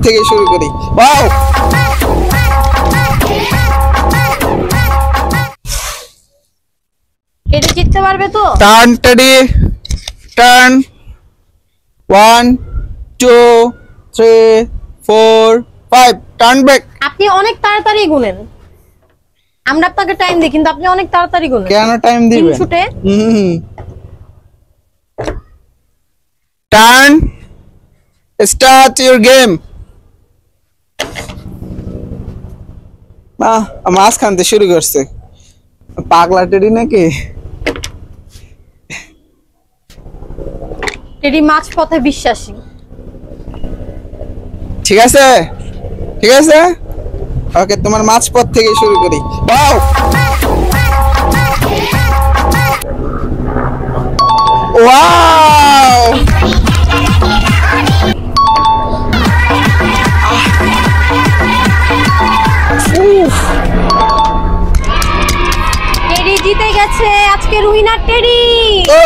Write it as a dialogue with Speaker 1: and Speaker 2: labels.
Speaker 1: থেকে শুরু করি। ওয়াও,
Speaker 2: এটা জিততে পারবে তো?
Speaker 1: Turn, teddy, turn. 1 2 3 4 5, turn back.
Speaker 2: আপনি অনেক তাড়াতাড়ি গুনেন, আমরা আপনাকে টাইম দিই কিন্তু আপনি অনেক তাড়াতাড়ি গুনেন।
Speaker 1: কেন টাইম দিবেন?
Speaker 2: 3 শুটে
Speaker 1: টার্ন, স্টার্ট ইউর গেম। মাছ খানতে শুরু করছে, পাগলা টেডি নাকি?
Speaker 2: টেডি মাছ পথে বিশ্বাসী।
Speaker 1: ঠিক আছে, ঠিক আছে, ওকে, তোমার মাছ পথ থেকে শুরু করি। ওয়াও, ওয়াও,
Speaker 2: টেডি জিতে গেছে, আজকে উইনার টেডি।
Speaker 1: ও